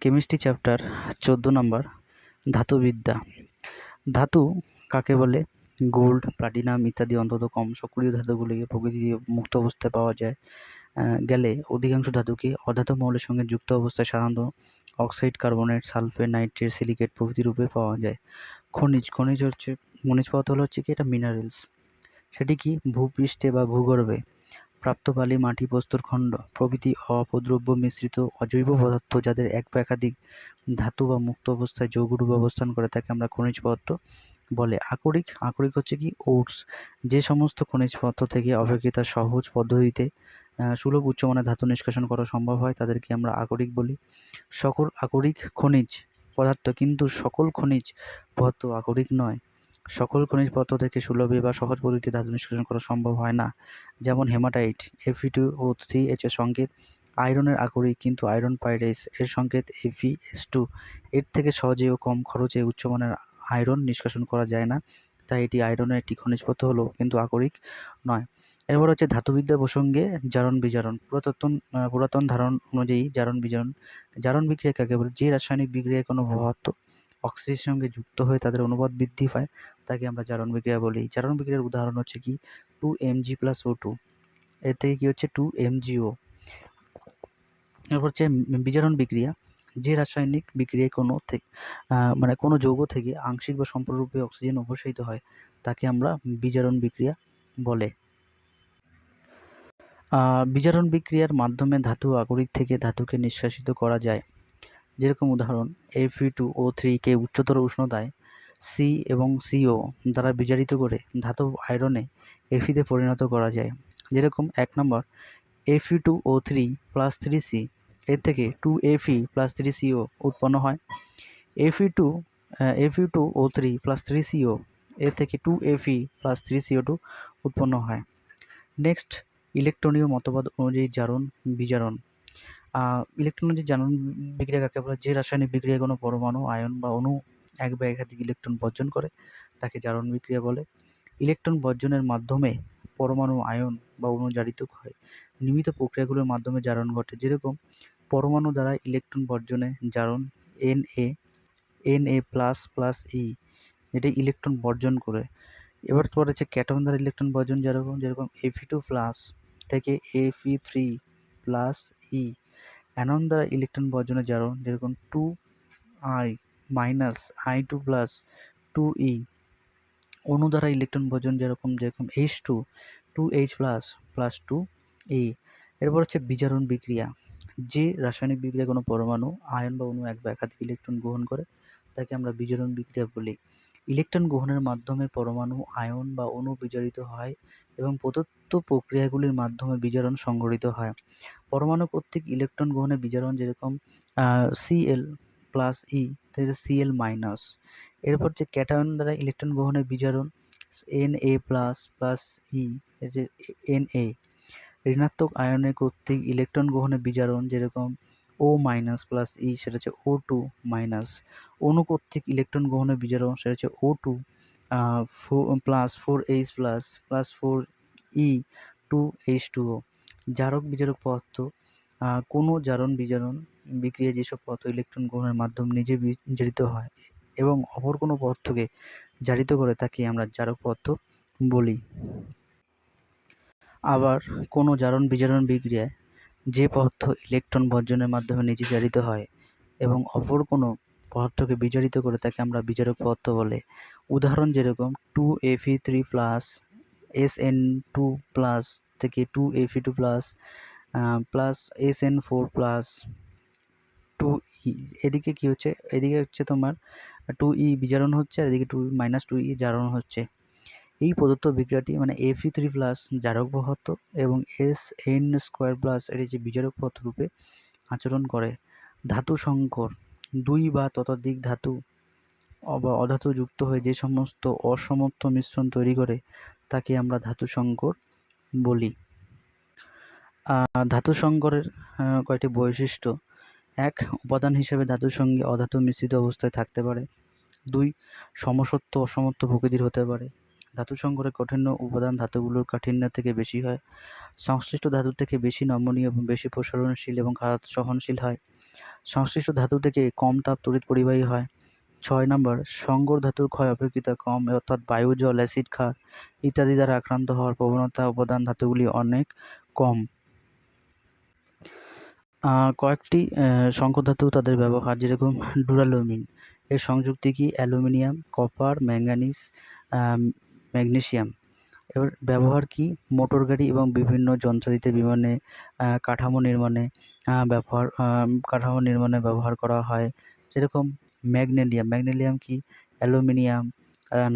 Chemistry chapter 14 নম্বর ধাতুবিদ্যা। ধাতু কাকে বলে? গোল্ড, প্লাটিনাম ইত্যাদি অন্তত কম সক্রিয় ধাতুগুলিকে প্রকৃতি দিয়ে মুক্ত অবস্থায় পাওয়া যায় গেলে অধিকাংশ ধাতুকে অধাতু মৌলের সঙ্গে যুক্ত অবস্থায় সাধারণত oxide, carbonate, sulphate, nitrate, silicate প্রভৃতি রূপে পাওয়া যায়। খনিজ পদার্থ হচ্ছে কি? এটা মিনারেলস। সেটি কি? ভূপৃষ্ঠে বা ভূগর্ভে প্রাপ্ত বালি, মাটি, প্রস্তর খণ্ড প্রভৃতি অপদ্রব্য মিশ্রিত অজৈব পদার্থ যাদের এক বা একাধিক ধাতু বা মুক্ত অবস্থায় যৌগরূপে অবস্থান করে তাকে আমরা খনিজ পদার্থ বলে। আকরিক হচ্ছে কি? ওটস। যে সমস্ত খনিজ পদার্থ থেকে অপেক্ষাকৃত সহজ পদ্ধতিতে সুলভ উচ্চমানের ধাতু নিষ্কাশন করা সম্ভব হয় তাদেরকে আমরা আকরিক বলি। সকল আকরিক খনিজ পদার্থ, কিন্তু সকল খনিজ পদার্থ আকরিক নয়। সকল খনিজ পদার্থ থেকে সুলভে বা সহজ পদ্ধতিতে ধাতু নিষ্কাশন করা সম্ভব হয় না। যেমন হেমাটাইট, Fe2O3 এর সংকেত আয়রনের আকরিক, কিন্তু আয়রন পাইরাইস এর সংকেত Fe2। এর থেকে সহজে ও কম খরচে উচ্চমানের আয়রন নিষ্কাশন করা যায় না, তাই এটি আয়রনের একটি খনিজ পদার্থ হলো, কিন্তু আকরিক নয়। এরপর হচ্ছে ধাতুবিদ্যা প্রসঙ্গে জারণ বিজারণ। পুরাতন ধারণ অনুযায়ী জারণ বিক্রিয়া কাকে বলে? যে রাসায়নিক বিক্রিয়ায় কোনো পদার্থ অক্সিজেনের সঙ্গে যুক্ত হয়ে তাদের অনুপাত বৃদ্ধি পায় তাকে আমরা জারণ বিক্রিয়া বলি। জারণ বিক্রিয়ার উদাহরণ হচ্ছে কি? 2Mg+O2। এর থেকে কি হচ্ছে? 2MgO। এরপর হচ্ছে বিজারণ বিক্রিয়া। যে রাসায়নিক বিক্রিয়ায় কোনো যৌগ থেকে আংশিক বা সম্পূর্ণরূপে অক্সিজেন অপসারিত হয় তাকে আমরা বিজারণ বিক্রিয়া বলে। বিজারণ বিক্রিয়ার মাধ্যমে ধাতু আকরিক থেকে ধাতুকে নিষ্কাশিত করা যায়। যেরকম উদাহরণ, Fe2O3 কে উচ্চতর উষ্ণতায় সি এবং সিও দ্বারা বিজারিত করে ধাতব আয়রনে Fe তে পরিণত করা যায়। যেরকম 1 নম্বর, Fe2O3+3C এর থেকে 2Fe+3CO উৎপন্ন হয়। Fe2O3+3CO এর থেকে 2Fe+3CO2 উৎপন্ন হয়। নেক্সট, ইলেকট্রনীয় মতবাদ অনুযায়ী জারণ বিজারণ। ইলেকট্রনের জারণ বিক্রিয়া কাকে বলে? যে রাসায়নিক বিক্রিয়ায় কোনো পরমাণু, আয়ন বা অণু এক বা একাধিক ইলেকট্রন বর্জন করে তাকে জারণ বিক্রিয়া বলে। ইলেকট্রন বর্জনের মাধ্যমে পরমাণু, আয়ন বা অণু জারিত হয়। নিয়মিত প্রক্রিয়াগুলোর মাধ্যমে জারণ ঘটে। যেরকম পরমাণু দ্বারা ইলেকট্রন বর্জনে জারণ Na++E, এটি ইলেকট্রন বর্জন করে। এবার পরে হচ্ছে ক্যাটন দ্বারা ইলেকট্রন বর্জন, যেরকম Fe2+ থেকে Fe3+E। অ্যানন দ্বারা ইলেকট্রন বর্জনের জারণ, যেরকম 2I-I2+2E। অণু দ্বারা ইলেকট্রন বর্জন, যেরকম H2 2H++2E। এরপর হচ্ছে বিজারণ বিক্রিয়া। যে রাসায়নিক বিক্রিয়ায় কোনো পরমাণু, আয়ন বা অণু এক বা একাধিক ইলেকট্রন গ্রহণ করে তাকে আমরা বিজারণ বিক্রিয়া বলি। ইলেকট্রন গ্রহণের মাধ্যমে পরমাণু, আয়ন বা অণু বিজারিত হয় এবং প্রদত্ত প্রক্রিয়াগুলির মাধ্যমে বিজারণ সংঘটিত হয়। পরমাণু কর্তৃক ইলেকট্রন গ্রহণের বিজারণ, যেরকম Cl+E থেকে Cl-। এরপর হচ্ছে ক্যাটায়ন দ্বারা ইলেকট্রন গ্রহণের বিজারণ, Na++E এই যে Na। ঋণাত্মক আয়নের কর্তৃক ইলেকট্রন গ্রহণের বিজারণ, যেরকম O-+E সেটা হচ্ছে O2-। অণু কর্তৃক ইলেকট্রন গ্রহণের বিজারণ, সেটা হচ্ছে O2 4H+4E2H2O। জারক বিজারক পদার্থ। কোনো জারণ বিজারণ বিক্রিয়ায় যেসব পদার্থ ইলেকট্রন গ্রহণের মাধ্যমে নিজে বিজারিত হয় এবং অপর কোনো পদার্থকে জারিত করে তাকে আমরা জারক পদার্থ বলি। আবার কোনো জারণ বিজারণ বিক্রিয়ায় যে পদার্থ ইলেকট্রন বর্জনের মাধ্যমে নিজে জারিত হয় এবং অপর কোনো পদার্থকে বিজারিত করে তাকে আমরা বিজারক পদার্থ বলে। উদাহরণ, যেরকম 2Fe3+ SN2+ থেকে 2Fe2+ SN4+ 2E। এদিকে কি হচ্ছে? এদিকে হচ্ছে তোমার 2E বিজারণ হচ্ছে আর এদিকে 2-2E জারণ হচ্ছে। এই প্রদত্ত বিক্রিয়াটি মানে Fe3+ জারক পদার্থ এবং SN2+ এর যে বিজারক পদার্থ রূপে আচরণ করে। ধাতু সংকর। দুই বা ততোধিক ধাতু বা অধাতু যুক্ত হয়ে যে সমস্ত অসমর্থ মিশ্রণ তৈরি করে তাকে আমরা ধাতু সংকর বলি। ধাতু সংকরের কয়েকটি বৈশিষ্ট্য। 1. উপাদান হিসেবে ধাতুর সঙ্গে অধাতু মিশ্রিত অবস্থায় থাকতে পারে। 2. সমসত্ব অসমত্ব প্রকৃতির হতে পারে। ধাতু সংকরের কাঠিন্য উপাদান ধাতুগুলোর কাঠিন্যের থেকে বেশি হয়। সংশ্লিষ্ট ধাতুর থেকে বেশি নমনীয় এবং বেশি প্রসারণশীল এবং ঘাত সহনশীল হয়। সংশ্লিষ্ট ধাতু থেকে কম তাপ তড়িৎ পরিবাহী হয়। 6 নম্বর, সংকর ধাতুর ক্ষয় অপেক্ষাকৃত কম, অর্থাৎ বায়ু, জল, অ্যাসিড, ক্ষার ইত্যাদি দ্বারা আক্রান্ত হওয়ার প্রবণতা উপাদান ধাতুগুলি অনেক কম। কয়েকটি সংকর ধাতু তাদের ব্যবহার, যেরকম ডুরালুমিন, এর সংযুক্তি কি অ্যালুমিনিয়াম, কপার, ম্যাঙ্গানিজ, ম্যাগনেসিয়াম। এবার ব্যবহার কি, মোটর গাড়ি এবং বিভিন্ন যন্ত্রাদিতে বিমানে কাঠামো নির্মাণে ব্যবহার করা হয়। যেরকম ম্যাগনেলিয়াম কি অ্যালুমিনিয়াম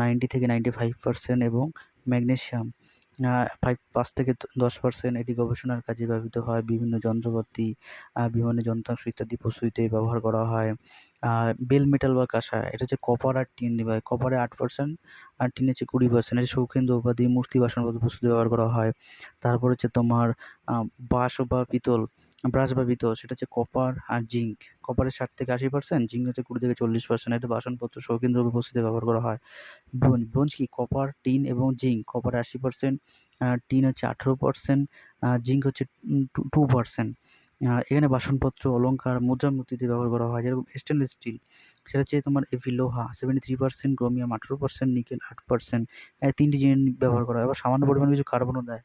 90 থেকে 95% এবং ম্যাগনেসিয়াম 5 থেকে 10%। এটি গবেষণার কাজে ব্যবহৃত হয়। বিভিন্ন যন্ত্রপাতি, বিমানের যন্ত্রাংশ ইত্যাদি প্রস্তুতিতে ব্যবহার করা হয়। বেল মেটাল বা কাঁসা, এটা হচ্ছে কপার আর টিন। কপারে 8% আর টিন হচ্ছে 20%। এর সৌকেন্দ্র উপাধি, মূর্তি, বাসনপত্র প্রস্তুতি ব্যবহার করা হয়। তারপর হচ্ছে তোমার ব্রাশ বা পিতল, সেটা হচ্ছে কপার আর জিঙ্ক। কপারের 60 থেকে 80%, জিঙ্ক হচ্ছে 20 থেকে 40%। এটা বাসনপত্র, শৌখিন দ্রব্য প্রস্তুতিতে ব্যবহার করা হয়। ব্রোঞ্জ কি কপার, টিন এবং জিঙ্ক। কপার 80%, টিন হচ্ছে 18%, জিঙ্ক হচ্ছে 2%। এখানে বাসনপত্র, অলংকার, মুদ্রা মূর্তিতে ব্যবহার করা হয়। যেরকম স্টেনলেস স্টিল, সেটা হচ্ছে তোমার এফি লোহা 73%, ক্রোমিয়াম 18%, নিকেল 8%। 3টি জিনিস ব্যবহার করা হয়। আবার সামান্য পরিমাণে কিছু কার্বনও দেয়।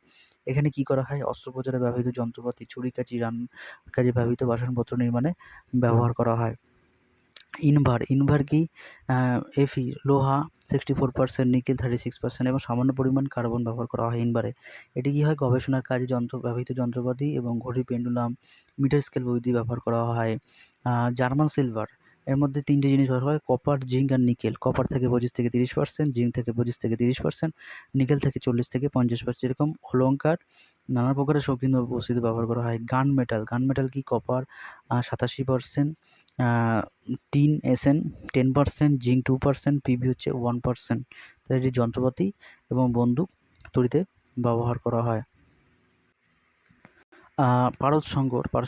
এখানে কি করা হয়, অস্ত্রোপচারে ব্যবহৃত যন্ত্রপাতি, ছুরি কাঁচি, রান্নার কাজে ব্যবহৃত বাসনপত্র নির্মাণে ব্যবহার করা হয়। ইনভার কি এফি লোহা 64%, নিকেল 36% এবং সামান্য পরিমাণ কার্বন ব্যবহার করা হয় ইনভারে। এটি কি হয়, গবেষণার কাজে ব্যবহৃত যন্ত্রপাতি এবং ঘড়ি, পেন্ডুলাম, মিটার স্কেল প্রভৃতি ব্যবহার করা হয়। জার্মান সিলভার, এর মধ্যে 3টে জিনিস ব্যবহার হয়, কপার, জিঙ্ক আর নিকেল। কপার থেকে 25 থেকে 30%, জিঙ্ক থেকে 25 থেকে 30%, নিকেল থেকে 40 থেকে 50%। এরকম অলংকার, নানা প্রকারের শৌখিন বস্তুতে ব্যবহার করা হয়। গান মেটাল কি copper 87%, tin S N 10%, zinc 2%, P B হচ্ছে 1%। তাই এটি যন্ত্রপাতি এবং বন্দুক তৈরিতে ব্যবহার করা হয়। পারদ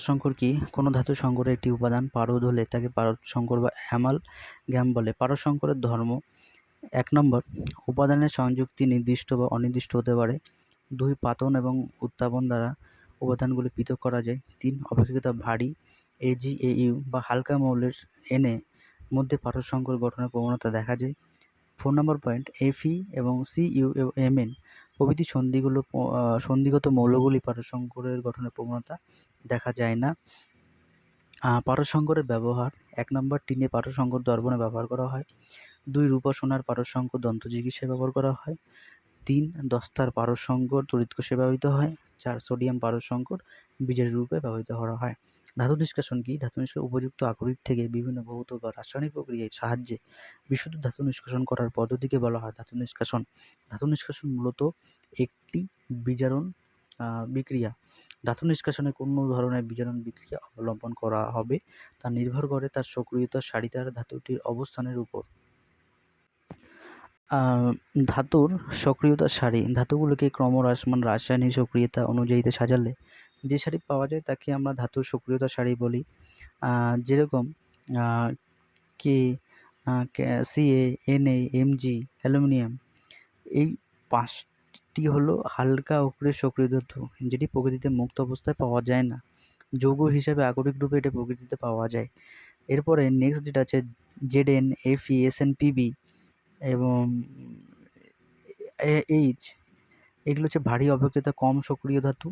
সংকর কি কোনো ধাতু সংকরের একটি উপাদান পারদ হলে তাকে পারদ সংকর বা অ্যামালগ্যাম বলে। পারদ সংকরের ধর্ম: 1 নম্বর, উপাদানের সংযুক্তি নির্দিষ্ট বা অনির্দিষ্ট হতে পারে। 2, পাতন এবং উত্তাপন দ্বারা উপাদানগুলি পৃথক করা যায়। 3, অপেক্ষাকৃত ভারী AgAu বা হালকা মৌলের Na মধ্যে পারদ সংকর গঠনের প্রবণতা দেখা যায়। 4 নম্বর পয়েন্ট, Fe এবং Cu এবং Mn প্রভৃতি সন্ধিগত মৌলগুলি পারদ সংকরের গঠনের প্রবণতা দেখা যায় না। পারদ সংকরের ব্যবহার: 1 নম্বর, টিনে পারদ সংকর দর্পণে ব্যবহার করা হয়। 2, রূপা সোনার পারদ সংকর দন্ত চিকিৎসায় ব্যবহার করা হয়। 3, দস্তার পারদ সংকর তড়িৎকোষে ব্যবহৃত হয়। 4, সোডিয়াম পারদ সংকর বীজের রূপে ব্যবহৃত করা হয়। ধাতু নিষ্কাশন কি ধাতু নিষ্কাশন উপযুক্ত আকরিক থেকে বিভিন্ন ভৌত বা রাসায়নিক প্রক্রিয়ার সাহায্যে বিশুদ্ধ ধাতু নিষ্কাশন করার পদ্ধতিকে বলা হয় ধাতু নিষ্কাশন। ধাতু নিষ্কাশন মূলত একটি বিজারণ বিক্রিয়া। ধাতু নিষ্কাশনে কোন ধরনের বিজারণ বিক্রিয়া অবলম্বন করা হবে তা নির্ভর করে তার সক্রিয়তা সারিতার ধাতুটির অবস্থানের উপর। ধাতুর সক্রিয়তা সারি: ধাতুগুলোকে ক্রমহ্রাসমান রাসায়নিক সক্রিয়তা অনুযায়ীতে সাজালে যে সারি পাওয়া যায় তাকে আমরা ধাতুর সক্রিয়তা সারি বলি। যেরকম কে, Ca, Na, Mg, অ্যালুমিনিয়াম, এই 5টি হলো হালকা অক্ষরের সক্রিয় ধাতু, যেটি প্রকৃতিতে মুক্ত অবস্থায় পাওয়া যায় না। যৌগ হিসাবে আকরিক রূপে এটা প্রকৃতিতে পাওয়া যায়। এরপরে নেক্সট যেটা আছে Zn, Fe, Sn, Pb এবং H, এগুলো হচ্ছে ভারী অপেক্ষাকৃত কম সক্রিয় ধাতু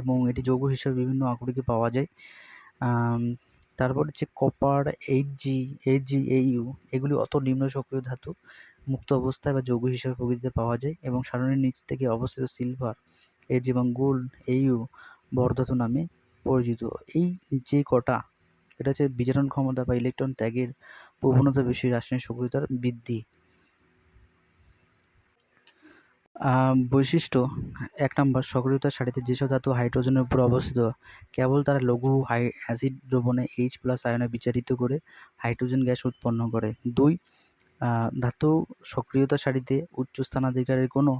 এবং এটি যৌগ হিসেবে বিভিন্ন আকরিকে পাওয়া যায়। তারপর হচ্ছে কপার, Ag, Au, এগুলি অত নিম্ন সক্রিয় ধাতু, মুক্ত অবস্থায় বা যৌগ হিসেবে প্রকৃতিতে পাওয়া যায় এবং সারণীর নিচ থেকে অবস্থিত সিলভার, Ag এবং গোল্ড, Au বড় নামে পরিচিত। এই যে কটা, এটা হচ্ছে বিজারণ ক্ষমতা বা ইলেকট্রন ত্যাগের প্রবণতা বেশি, রাসায়নিক সক্রিয়তার বৃদ্ধি। বৈশিষ্ট্য: 1 নম্বর, সক্রিয়তার সারিতে যেসব ধাতু হাইড্রোজেনের উপর অবস্থিত কেবল তারা লঘু অ্যাসিড দ্রবণে H+ আয়নে বিচারিত করে হাইড্রোজেন গ্যাস উৎপন্ন করে। 2, ধাতু সক্রিয়তার সারিতে উচ্চ স্থানাধিকারের কোনো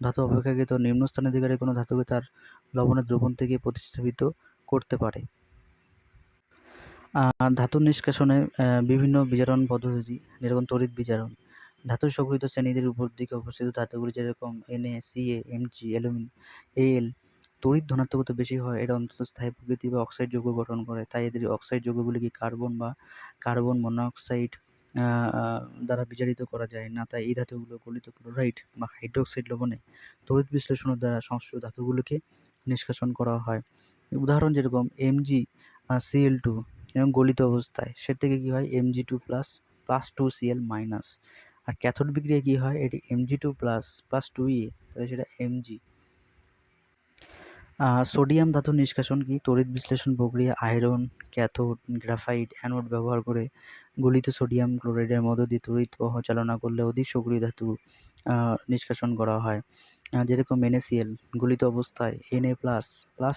ধাতু অপেক্ষাকৃত নিম্ন স্থানাধিকারের কোনো ধাতুকে তার লবণের দ্রবণ থেকে প্রতিস্থাপিত করতে পারে। ধাতু নিষ্কাশনে বিভিন্ন বিজারণ পদ্ধতি, যেরকম তড়িৎ বিজারণ। ধাতুর সক্রিয় শ্রেণীদের উপর দিকে অবস্থিত ধাতুগুলি যেরকম Na, Ca, Mg, অ্যালুমিন, Al তড়িৎ ধনাত্মকতা বেশি হয় এটা অন্তত স্থায়ী প্রকৃতি বা অক্সাইড যৌগ গঠন করে, তাই এদের অক্সাইড যৌগগুলিকে কার্বন বা কার্বন মনোক্সাইড দ্বারা বিজারিত করা যায় না, তাই এই ধাতুগুলো গলিত ক্লোরাইড বা হাইড্রোক্সাইড লবণে তড়িৎ বিশ্লেষণের দ্বারা সংশ্লিষ্ট ধাতুগুলোকে নিষ্কাশন করা হয়। উদাহরণ যেরকম Mg Cl2 এবং গলিত অবস্থায় সে থেকে কী হয় Mg2 প্লাস 2Cl মাইনাস, আর ক্যাথোড বিক্রিয়ায় কী হয় এটি Mg2 প্লাস 2A, তাহলে সেটা Mg। সোডিয়াম ধাতুর নিষ্কাশন কি তড়িৎ বিশ্লেষণ প্রক্রিয়া আয়রন, ক্যাথোড, গ্রাফাইট, অ্যানোড ব্যবহার করে গলিত সোডিয়াম ক্লোরাইডের মধ্য দিয়ে তড়িৎ প্রবাহ চালনা করলে অধিক সক্রিয় ধাতু নিষ্কাশন করা হয়। যেরকম NaCl গলিত অবস্থায় Na প্লাস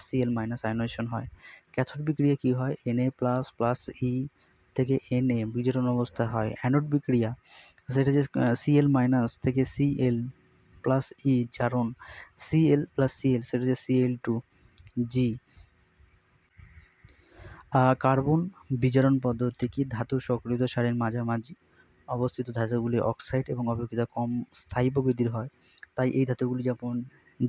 Cl মাইনাস আয়নেশন হয়। ক্যাথোড বিক্রিয়া কি হয় Na প্লাস E থেকে Na বিজারণ অবস্থায় হয়। অ্যানোড বিক্রিয়া সেটা যে Cl মাইনাস থেকে Cl প্লাস E জারণ Cl প্লাস Cl সেটা হচ্ছে Cl2G। কার্বন বিজারণ পদ্ধতি কি ধাতু সক্রিয়ত সারির মাঝামাঝি অবস্থিত ধাতুগুলি অক্সাইড এবং অপেক্ষাকৃত কম স্থায়ী প্রকৃতির হয়, তাই এই ধাতুগুলি যেমন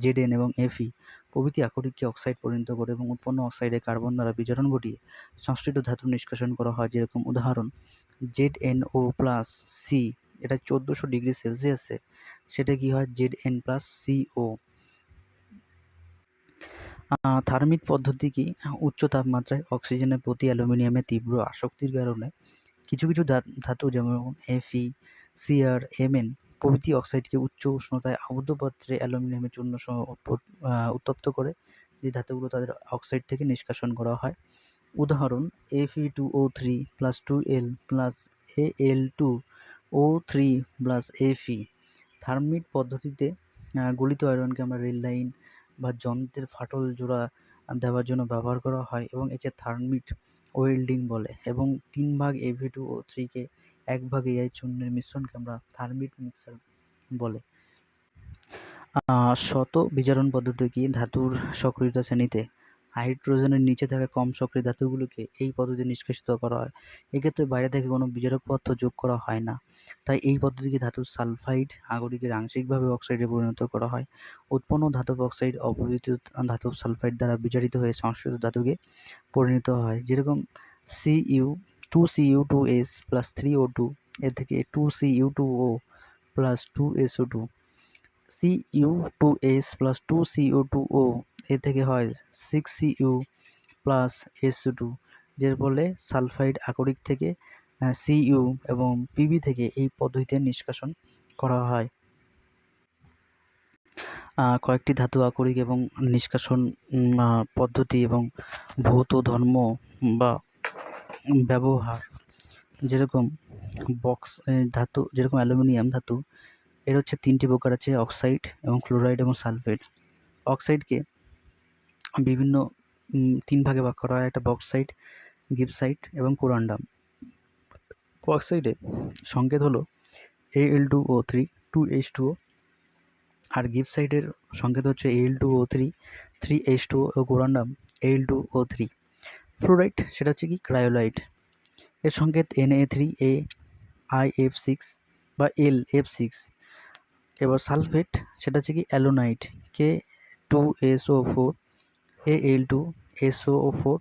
Zn এবং Fe প্রভৃতি আকরিককে অক্সাইড পরিণত করে এবং উৎপন্ন অক্সাইডে কার্বন দ্বারা বিজারণ ঘটিয়ে সংশ্লিষ্ট ধাতু নিষ্কাশন করা হয়। যেরকম উদাহরণ ZnO+C, এটা 1400 ডিগ্রি সেলসিয়াসে সেটা কি হয় Zn+CO। থার্মিক পদ্ধতি কি উচ্চ তাপমাত্রায় অক্সিজেনের প্রতি অ্যালুমিনিয়ামের তীব্র আসক্তির কারণে কিছু কিছু ধাতু যেমন Fe, Cr, Mn প্রভৃতি অক্সাইডকে উচ্চ উষ্ণতায় আবদ্ধ পাত্রে অ্যালুমিনিয়ামের চূর্ণ সহ উত্তপ্ত করে যে ধাতুগুলো তাদের অক্সাইড থেকে নিষ্কাশন করা হয়। উদাহরণ Fe2O3 plus 2L plus Al2O3 plus Fe। Thermic পদ্ধতিতে গলিত আয়রনকে আমরা রেল লাইন বা যন্ত্রের ফাটল জোড়া দেওয়ার জন্য ব্যবহার করা হয় এবং একে থার্মিক ওয়েল্ডিং বলে, এবং 3 ভাগ Fe2O3কে 1 ভাগ Ai চূর্ণের মিশ্রণকে আমরা থার্মিক মিক্সার বলে। শত বিজারণ পদ্ধতি কি ধাতুর সক্রিয়তা শ্রেণীতে হাইড্রোজেনের নিচে থাকা কম সক্রিয় ধাতুগুলোকে এই পদ্ধতিতে নিষ্কাশিত করা হয়। এক্ষেত্রে বাইরে থেকে কোনো বিজারক পদার্থ যোগ করা হয় না, তাই এই পদ্ধতিকে ধাতুর সালফাইড আগরিকের আংশিকভাবে অক্সাইডে পরিণত করা হয়। উৎপন্ন ধাতব অক্সাইড অপরিচিত ধাতব সালফাইড দ্বারা বিজারিত হয়ে সংশ্লিষ্ট ধাতুকে পরিণত হয়। যেরকম Cu2Cu2S প্লাস 3O2 এর থেকে 2Cu2O plus 2SO2, Cu2S plus 2CO2O এ থেকে হয় 6Cu প্লাস SO2, যার ফলে সালফাইড আকরিক থেকে Cu এবং Pb থেকে এই পদ্ধতিতে নিষ্কাশন করা হয়। কয়েকটি ধাতু আকরিক এবং নিষ্কাশন পদ্ধতি এবং ভৌত ধর্ম বা ব্যবহার, যেরকম ধাতু যেরকম অ্যালুমিনিয়াম ধাতু এর হচ্ছে 3টি প্রকার আছে অক্সাইড এবং ক্লোরাইড এবং সালফেট। অক্সাইডকে বিভিন্ন 3 ভাগে ভাগ করা হয়, একটা বক্সাইট, গিবসাইট এবং কোরান্ডাম। বক্সাইডে সংকেত হলো Al2O3 2H2O, আর গিবসাইটের সংকেত হচ্ছে Al2O3 3H2O ও কোরান্ডাম Al2O3। ফ্লোরাইড সেটা হচ্ছে কি ক্রায়োলাইট, এর সংকেত Na3AiF6 বা LF6। এবার সালফেট সেটা হচ্ছে কি অ্যালোনাইট K2SO4 Al2SO4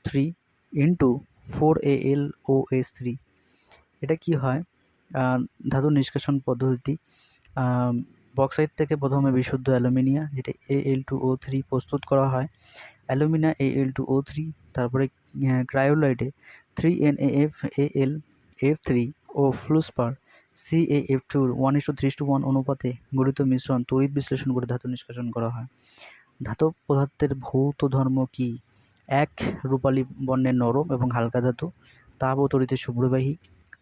3 ইন্টু 4AlOS3। এটা কি হয় ধাতু নিষ্কাশন পদ্ধতি, বক্সাইট থেকে প্রথমে বিশুদ্ধ অ্যালুমিনিয়া যেটা Al2O3 প্রস্তুত করা হয়, অ্যালুমিনা Al2O3, তারপরে ক্রায়োলাইটে 3NaFAlF3 ও ফ্লুসপার CaF2 1:3:1 অনুপাতে গঠিত মিশ্রণ তড়িৎ বিশ্লেষণ করে ধাতু নিষ্কাশন করা হয়। ধাতব পদার্থের ভৌত ধর্ম কি এক রূপালী বর্ণের নরম এবং হালকা ধাতু, তাপ ও তড়িতে শুভ্রবাহী,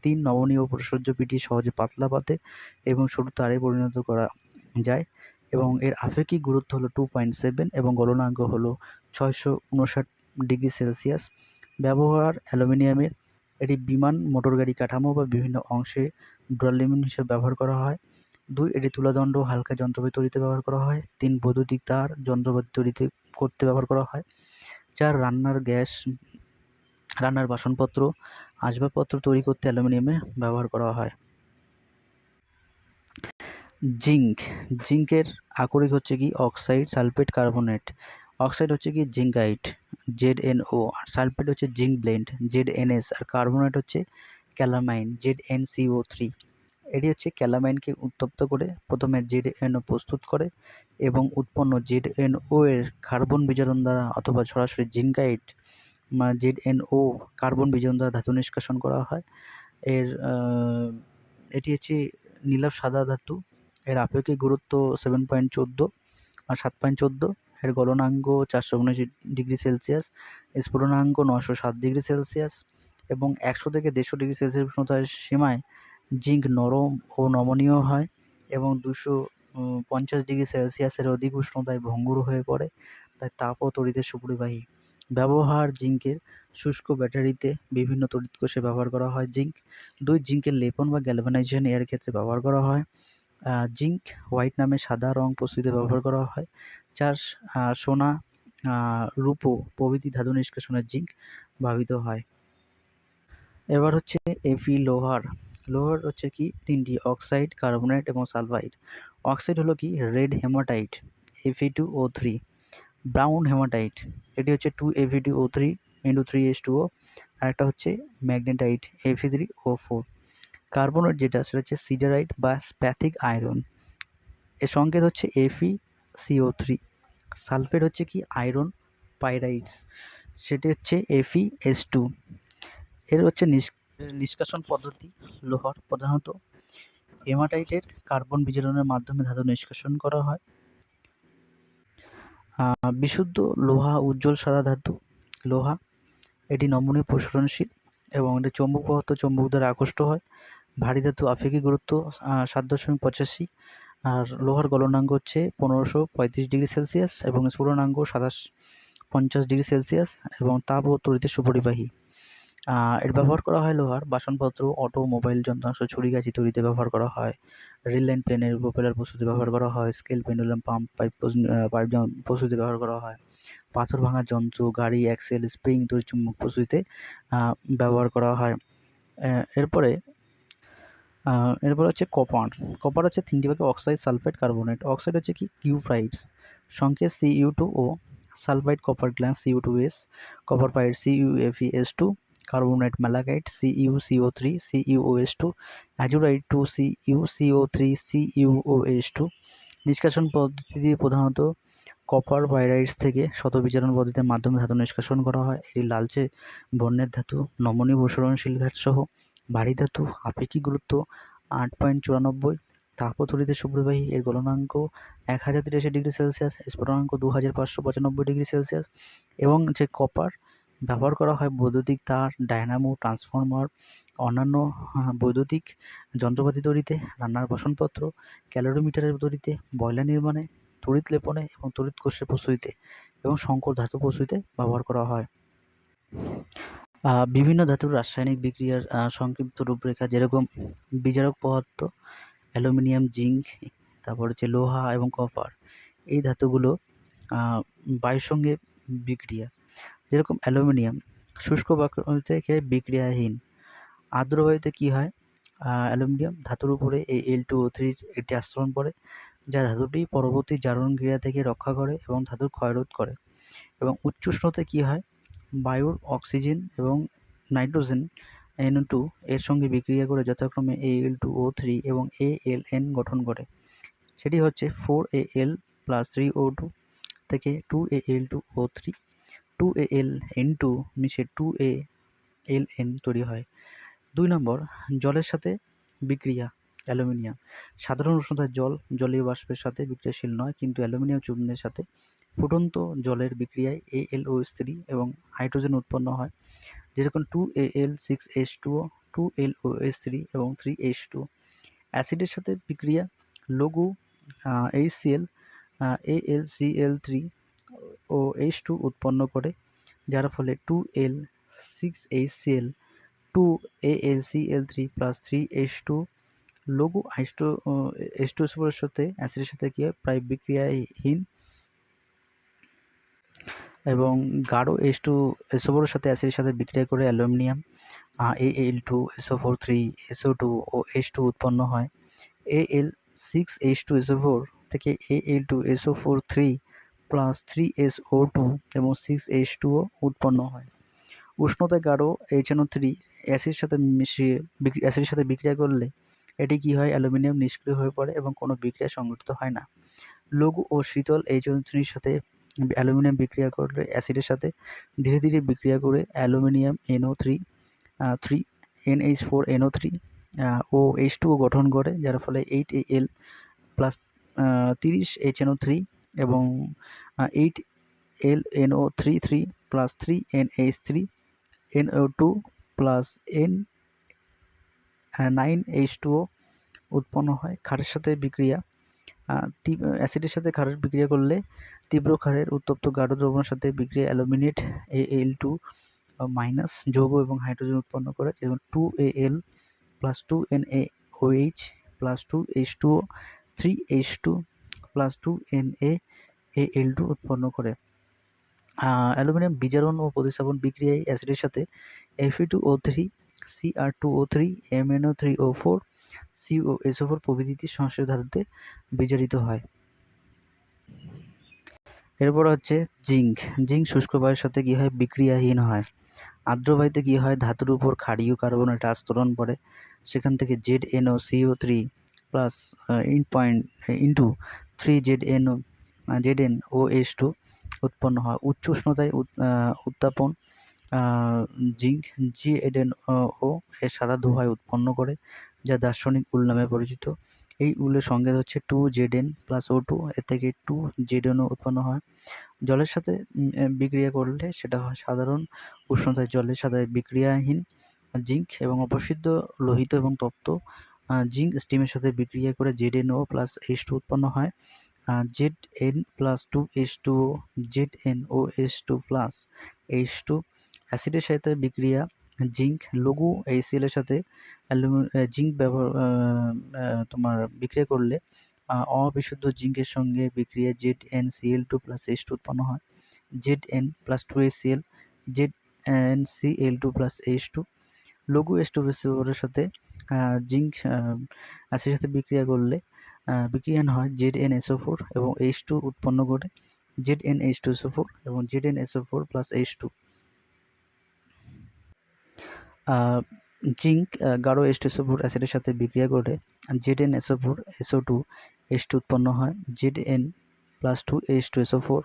3 নমনীয় ও প্রসহ্য পিটি সহজে পাতলা পাতে এবং সরু তারে পরিণত করা যায়, এবং এর আপেক্ষিক গুরুত্ব হলো 2.7 এবং গলনাঙ্ক হলো 659 ডিগ্রি সেলসিয়াস। ব্যবহার অ্যালুমিনিয়ামের, এটি বিমান, মোটরগাড়ি কাঠামো বা বিভিন্ন অংশে ডুরালিউমিন হিসেবে ব্যবহার করা হয়। 2 এটি তুলাদণ্ড হালকা যন্ত্রপাতি তৈরিতে ব্যবহার করা হয়। 3 বৈদ্যুতিক তার যন্ত্রপাতি তৈরিতে করতে ব্যবহার করা হয়। 4 রান্নার গ্যাস, রান্নার বাসনপত্র, আসবাবপত্র তৈরি করতে অ্যালুমিনিয়ামে ব্যবহার করা হয়। জিঙ্কের আকরিক হচ্ছে কি অক্সাইড, সালফেট, কার্বনেট। অক্সাইড হচ্ছে কি জিঙ্কাইট ZnO, আর সালফেট হচ্ছে জিঙ্ক ব্লেন্ড ZnS, আর কার্বনেট হচ্ছে ক্যালামাইন ZnCO3। এটি হচ্ছে ক্যালামাইনকে উত্তপ্ত করে প্রথমে ZnO প্রস্তুত করে এবং উৎপন্ন ZnO এর কার্বন বিজারণ দ্বারা অথবা সরাসরি জিঙ্কাইট ZnO কার্বন বিজারণ দ্বারা ধাতু নিষ্কাশন করা হয়। এটি হচ্ছে নীলাভ সাদা ধাতু। এর আপেক্ষিক গুরুত্ব 7.14 আর 7.14। এর গলনাঙ্ক 479 ডিগ্রি সেলসিয়াস, স্ফুটনাঙ্ক 907 ডিগ্রি সেলসিয়াস এবং 100 থেকে 150 ডিগ্রি সেলসিয়াস উষ্ণতার সীমায় জিঙ্ক নরম ও নমনীয় হয় এবং 250 ডিগ্রি সেলসিয়াসের অধিক উষ্ণতায় ভঙ্গুর হয়ে পড়ে, তাই তাপ ও তড়িতের সুপরিবাহী। ব্যবহার জিঙ্কের শুষ্ক ব্যাটারিতে বিভিন্ন তড়িৎ কোষে ব্যবহার করা হয়। জিঙ্কের লেপন বা গ্যালভানাইজেশন এর ক্ষেত্রে ব্যবহার করা হয়। জিঙ্ক হোয়াইট নামে সাদা রং প্রস্তুতিতে ব্যবহার করা হয়। সোনা, রূপো প্রভৃতি ধাতু নিষ্কাশনে জিঙ্ক ব্যবহৃত হয়। এবার হচ্ছে লোহার হচ্ছে কি তিনটি: অক্সাইড, কার্বনেট এবং সালফাইড। অক্সাইড হলো কি red hematite Fe2O3, brown hematite এটি হচ্ছে 2Fe2O3 × 3H2O, আর একটা হচ্ছে ম্যাগনেটাইট Fe3O4। কার্বনেট যেটা সেটা হচ্ছে সিডারাইট বা স্প্যাথিক আয়রন, এর সংকেত হচ্ছে FeCO3। সালফেট হচ্ছে কি আয়রন পাইরাইটস, সেটি হচ্ছে FeS2। এর হচ্ছে নিষ্কাশন পদ্ধতি লোহার প্রধানত হেমাটাইটের কার্বন বিজারণের মাধ্যমে ধাতু নিষ্কাশন করা হয়। বিশুদ্ধ লোহা উজ্জ্বল সাদা ধাতু। লোহা এটি নমনীয় প্রসারণশীল এবং এটি চৌম্বক পদার্থ চৌম্বক দ্বারা আকৃষ্ট হয়। ভারী ধাতু আপেক্ষিক গুরুত্ব 7.85, আর লোহার গলনাঙ্ক হচ্ছে 1535 ডিগ্রি সেলসিয়াস এবং স্ফুটনাঙ্ক 50 ডিগ্রি সেলসিয়াস এবং তাপ ও তড়িতের সুপরিবাহী। এর ব্যবহার করা হয় লোহার বাসনপত্র, অটোমোবাইল যন্ত্রাংশ, ছুরি-কাঁচি তৈরিতে ব্যবহার করা হয়। রেল লাইন, প্লেনের প্রোপেলার প্রস্তুতিতে ব্যবহার করা হয়। স্কেল, পেন্ডুলাম, পাম্প, পাইপ প্রস্তুতিতে ব্যবহার করা হয়। পাথর ভাঙার যন্ত্র, গাড়ি, অ্যাক্সেল, স্প্রিং, তড়িৎচুম্বক প্রস্তুতিতে ব্যবহার করা হয়। এরপরে হচ্ছে কপার হচ্ছে তিনটি ভাগে: অক্সাইড, সালফেট, কার্বনেট। অক্সাইড হচ্ছে কি কিউপ্রাইটস, সংকেত Cu2O, sulphide copper glance Cu2S, copper pyrite CuFeS2, carbonate malachite CuCO3 CuOS2, azurite 2CuCO3 CuOS2। নিষ্কাশন পদ্ধতি প্রধানত কপার পাইরাইটস থেকে শতবিজারণ পদ্ধতির মাধ্যমে ধাতু নিষ্কাশন করা হয়। এটি লালচে বর্ণের ধাতু, নমনীয় প্রসারণশীল সহ ভারী ধাতু, আপেক্ষিক গুরুত্ব 8.94, তাপ ও তড়িতের সুপরিবাহী। এর গলনাঙ্ক 1083 ডিগ্রি সেলসিয়াস, স্ফুটনাঙ্ক 2595 ডিগ্রি সেলসিয়াস এবং যে কপার ব্যবহার করা হয় বৈদ্যুতিক তার, ডায়নামো, ট্রান্সফরমার, অন্যান্য বৈদ্যুতিক যন্ত্রপাতি তৈরিতে, রান্নার বাসনপত্র, ক্যালোরিমিটারের তৈরিতে, বয়লার নির্মাণে, তড়িৎ লেপনে এবং তড়িৎ কোষের প্রস্তুতিতে এবং সংকর ধাতু প্রস্তুতিতে ব্যবহার করা হয়। বিভিন্ন ধাতুর রাসায়নিক বিক্রিয়ার সংক্ষিপ্ত রূপরেখা, যেরকম বিজারক পদার্থ অ্যালুমিনিয়াম, জিঙ্ক, তারপর হচ্ছে লোহা এবং কপার। এই ধাতুগুলো বায়ুর সঙ্গে বিক্রিয়া, যেরকম অ্যালুমিনিয়াম শুষ্ক বায়ু থেকে বিক্রিয়াহীন। আর্দ্র বায়ুতে কী হয়, অ্যালুমিনিয়াম ধাতুর উপরে Al2O3 একটি আস্তরণ পড়ে, যা ধাতুটি পরবর্তী জারণ ক্রিয়া থেকে রক্ষা করে এবং ধাতুর ক্ষয়রোধ করে। এবং উচ্চ উষ্ণতায় কী হয়, বায়ুর অক্সিজেন এবং নাইট্রোজেন NO2 এর সঙ্গে বিক্রিয়া করে যথাক্রমে Al2O3 এবং Aln গঠন করে। সেটি হচ্ছে 4Al + 3O2 থেকে 2Al2O3, 2Aln2 মিশে 2Aln তৈরি হয়। 2 নম্বর, জলের সাথে বিক্রিয়া। অ্যালুমিনিয়াম সাধারণ উষ্ণতায় জলীয় বাষ্পের সাথে বিক্রিয়াশীল নয়, কিন্তু অ্যালুমিনিয়াম চূর্ণের সাথে ফুটন্ত জলের বিক্রিয়ায় AlOH3 এবং হাইড্রোজেন উৎপন্ন হয়, যেরকম 2Al6H2O, 2LOH3 এবং 3H2। অ্যাসিডের সাথে বিক্রিয়া লঘু HCl, AlCl3 ও H2 উৎপন্ন করে, যার ফলে 2L6HCl, 2AlCl3 + 3H2। লঘু H2SO4 এর সাথে অ্যাসিডের সাথে কি হয়, প্রায় বিক্রিয়াহীন, এবং গাঢ় H2SO4 এর সাথে অ্যাসিডের সাথে বিক্রিয়া করে অ্যালুমিনিয়াম Al2SO4 SO2 ও H2 উৎপন্ন হয়। Al6H2SO4 থেকে Al2SO4 প্লাস 3SO2 এবং 6H2O উৎপন্ন হয়। উষ্ণতায় গাঢ় HNO3 অ্যাসিডের সাথে বিক্রিয়া করলে এটি কী হয়? অ্যালুমিনিয়াম নিষ্ক্রিয় হয়ে পড়ে এবং কোনো বিক্রিয়া সংঘটিত হয় না। লঘু ও শীতল HNO3 সাথে অ্যালুমিনিয়াম বিক্রিয়া করলে অ্যাসিডের সাথে ধীরে ধীরে বিক্রিয়া করে অ্যালুমিনিয়াম NO3 NH4NO3 ও H2O গঠন করে, যার ফলে 8Al প্লাস 30HNO3 এবং 8LNO33 plus 3NH3 NO2 plus 9H2O উৎপন্ন হয়। ক্ষারের সাথে বিক্রিয়া অ্যাসিডের সাথে ক্ষারের বিক্রিয়া করলে তীব্র ক্ষারের উত্তপ্ত গাঢ় দ্রবণের সাথে বিক্রিয়া অ্যালুমিনেট Al2 মাইনাস যৌগ এবং হাইড্রোজেন উৎপন্ন করে, যেমন 2Al plus 2NaOH plus 2H2O 3H2 plus 2NaAl2 উৎপন্ন করে। অ্যালুমিনিয়াম বিজারণ ও প্রতিস্থাপন বিক্রিয়ায় অ্যাসিডের সাথে Fe2O3 Cr2O3 MnO3O4 COSO4 প্রভৃতি সংশ্লিষ্ট ধাতুতে বিজারিত হয়। এরপর হচ্ছে জিঙ্ক। শুষ্ক বায়ুর সাথে কী হয়? বিক্রিয়াহীন হয়। আর্দ্র বায়ুতে কী হয়? ধাতুর উপর ক্ষারীয় কার্বনের আস্তরণ পড়ে, সেখান থেকে ZnOCO3 প্লাস ইন্টু 3ZnOH2 উৎপন্ন হয়। উচ্চ উষ্ণতায় উত্তাপন জিঙ্ক ZnO এর সাদা ধোঁয়ায় উৎপন্ন করে, যা দার্শনিক উল নামে পরিচিত। এই উলের সংকেত হচ্ছে 2Zn প্লাস O2, এর থেকে 2ZnO উৎপন্ন হয়। জলের সাথে বিক্রিয়া করলে সেটা হয় সাধারণ উষ্ণতায় জলের সাথে বিক্রিয়াহীন জিঙ্ক এবং অপরিশুদ্ধ লোহিত এবং তপ্ত জিঙ্ক স্টিমের সাথে বিক্রিয়া করে ZnO প্লাস H2 উৎপন্ন হয়। Zn plus 2H2O ZnOH2 plus H2 অ্যাসিডের সাথে বিক্রিয়া জিঙ্ক লঘু HCl এর সাথে জিঙ্ক তোমার বিক্রিয়া করলে অবিশুদ্ধ জিঙ্কের সঙ্গে বিক্রিয়া ZnCl2 প্লাস H2 উৎপন্ন হয়। Zn plus 2HCl ZnCl2 plus H2 লঘু H2SO4 এর সাথে জিঙ্ক অ্যাসিডের সাথে বিক্রিয়া করলে বিক্রিয়ান হয় ZnSO4 এবং H2 উৎপন্ন করে ZnH2SO4 এবং ZnSO4 প্লাস H2। জিঙ্ক গাঢ় H2SO4 অ্যাসিডের সাথে বিক্রিয়া করে ZnSO4 SO2 H2 উৎপন্ন হয়। Zn প্লাস 2H2SO4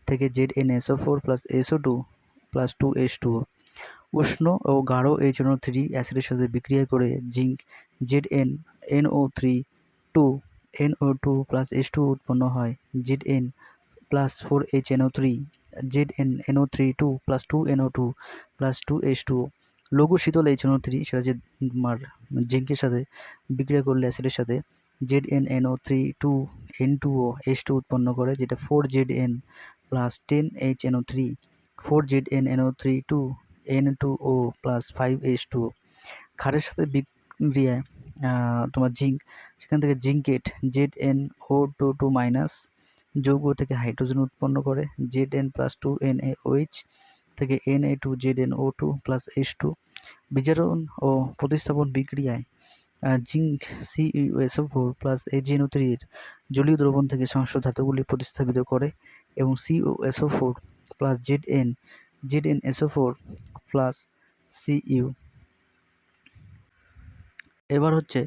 থেকে ZnSO4 plus SO2 plus 2H2O। উষ্ণ ও গাঢ় HNO3 অ্যাসিডের সাথে বিক্রিয়া করে জিঙ্ক ZnNO3 প্লাস H2 উৎপন্ন হয়। Zn plus 4HNO3 ZnNO3 plus 2NO2 plus 2H2O। লঘু শীতল HNO3 সেটা যে জিঙ্কের সাথে বিক্রিয়া করলে অ্যাসিডের সাথে ZnNO3 N2O H2 উৎপন্ন করে, যেটা 4Zn plus 10HNO3 4ZnNO3 N2O plus 5H2O। ক্ষারের সাথে বিক্রিয়ায় জিঙ্ক, সেখান থেকে জিঙ্কেট ZnO2 মাইনাস যৌগ থেকে হাইড্রোজেন উৎপন্ন করে Zn প্লাস 2NaOH থেকে Na2ZnO2 প্লাস H2। বিজারণ ও প্রতিস্থাপন বিক্রিয়ায় জিঙ্ক CuSO4 প্লাস AgNO3 এর জলীয় দ্রবণ থেকে সংশ্লিষ্ট ধাতুগুলি প্রতিস্থাপিত করে এবং CuSO4 plus ZnSO4 plus Cu। এবার হচ্ছে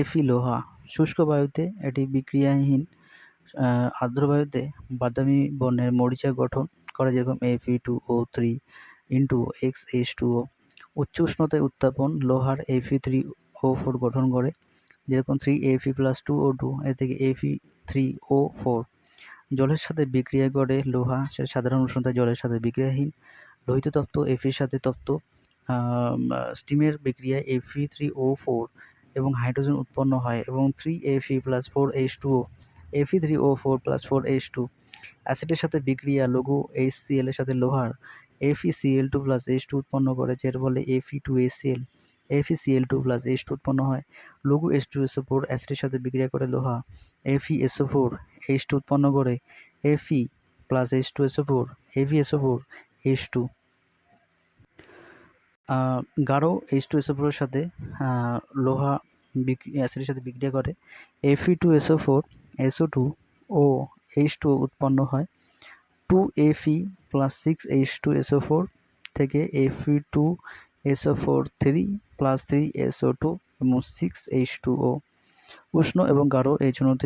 Fe লোহা। শুষ্ক বায়ুতে এটি বিক্রিয়াহীন। আর্দ্র বায়ুতে বাদামি বর্ণের মরিচা গঠন করে, যেরকম Fe2O3 ইন্টু XH2O। উচ্চ উষ্ণতায় উত্তাপন লোহার Fe3O4 গঠন করে, যেরকম 3Fe প্লাস 2O2, এর থেকে Fe3O4। জলের সাথে বিক্রিয়া করে লোহা, সেটা সাধারণ উষ্ণতায় জলের সাথে বিক্রিয়াহীন। লোহিত তপ্ত Fe সাথে তপ্ত স্টিমের বিক্রিয়ায় Fe3O4 এবং হাইড্রোজেন উৎপন্ন হয় এবং 3Fe plus 4H2O Fe3O4 plus 4H2। অ্যাসিডের সাথে বিক্রিয়া লঘু HCl এর সাথে লোহার FeCl2 প্লাস H2 উৎপন্ন করে, যার ফলে Fe2HCl FeCl2 প্লাস H2 উৎপন্ন হয়। লঘু H2SO4 অ্যাসিডের সাথে বিক্রিয়া করে লোহা FeSO4 H2 উৎপন্ন করে Fe plus H2SO4 FeSO4 H2। গাঢ় H2SO4 এর সাথে লোহা অ্যাসিডের সাথে বিক্রিয়া করে Fe2SO4 SO2 ও H2O উৎপন্ন হয়। 2Fe প্লাস 6H2SO4 থেকে Fe2SO4 প্লাস 3SO2 এবং 6H2O। উষ্ণ এবং গাঢ় HNO3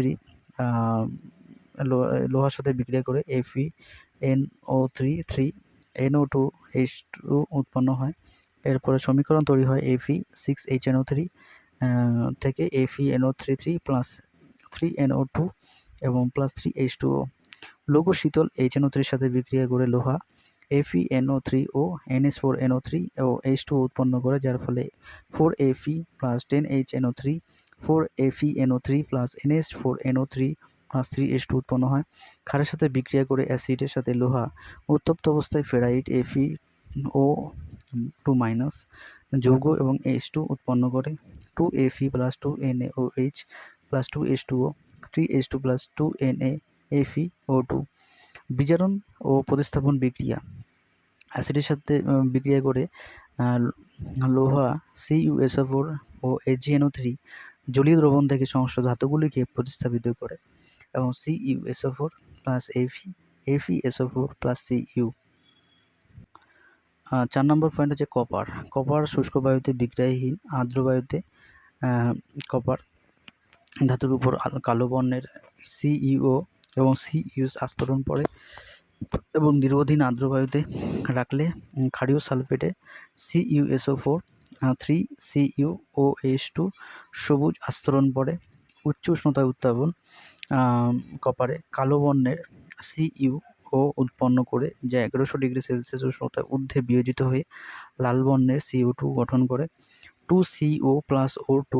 লোহার সাথে বিক্রিয়া করে FeNO3 NO2H2 উৎপন্ন হয়। এরপরে সমীকরণ তৈরি হয় Fe6HNO3 থেকে FeNO3 প্লাস 3NO2 এবং প্লাস 3H2O। লৌহ শীতল HNO3 সাথে বিক্রিয়া করে লোহা FeNO3O NH4NO3 ও H2O উৎপন্ন করে, যার ফলে 4Fe plus 10HNO3 4FeNO3 plus NH4NO3 plus 3H2 উৎপন্ন হয়। ক্ষারের সাথে বিক্রিয়া করে অ্যাসিডের সাথে লোহা উত্তপ্ত অবস্থায় ফেরাইট Fe2 যৌগ এবং H2 উৎপন্ন করে। 2Fe plus 2NaOH plus 2H2O 3H2 plus 2NaFeO2। বিজারণ ও প্রতিস্থাপন বিক্রিয়া। অ্যাসিডের সাথে বিক্রিয়া করে লোহা CuSO4 ও AgNO3 জলীয় দ্রবণ থেকে সংশ্লিষ্ট ধাতুগুলিকে প্রতিস্থাপিত করে এবং CuSO4 plus FeSO4 plus Cu। 4 নম্বর পয়েন্ট হচ্ছে কপার। কপার শুষ্ক বায়ুতে বিক্রিয়াহীন, আর্দ্র বায়ুতে কপার ধাতুর উপর কালো বর্ণের CuO এবং Cu আস্তরণ পড়ে এবং দীর্ঘদিন আর্দ্র বায়ুতে রাখলে ক্ষারীয় সালফেটে CuSO4 3CuOH2 সবুজ আস্তরণ পড়ে। উচ্চ উষ্ণতায় উত্তাপন কপারে কালো বর্ণের CuO উৎপন্ন করে, যা 1100 ডিগ্রি সেলসিয়াস উষ্ণতায় ঊর্ধ্বে বিয়োজিত হয়ে লাল বর্ণের CO2 গঠন করে। 2CO প্লাস O2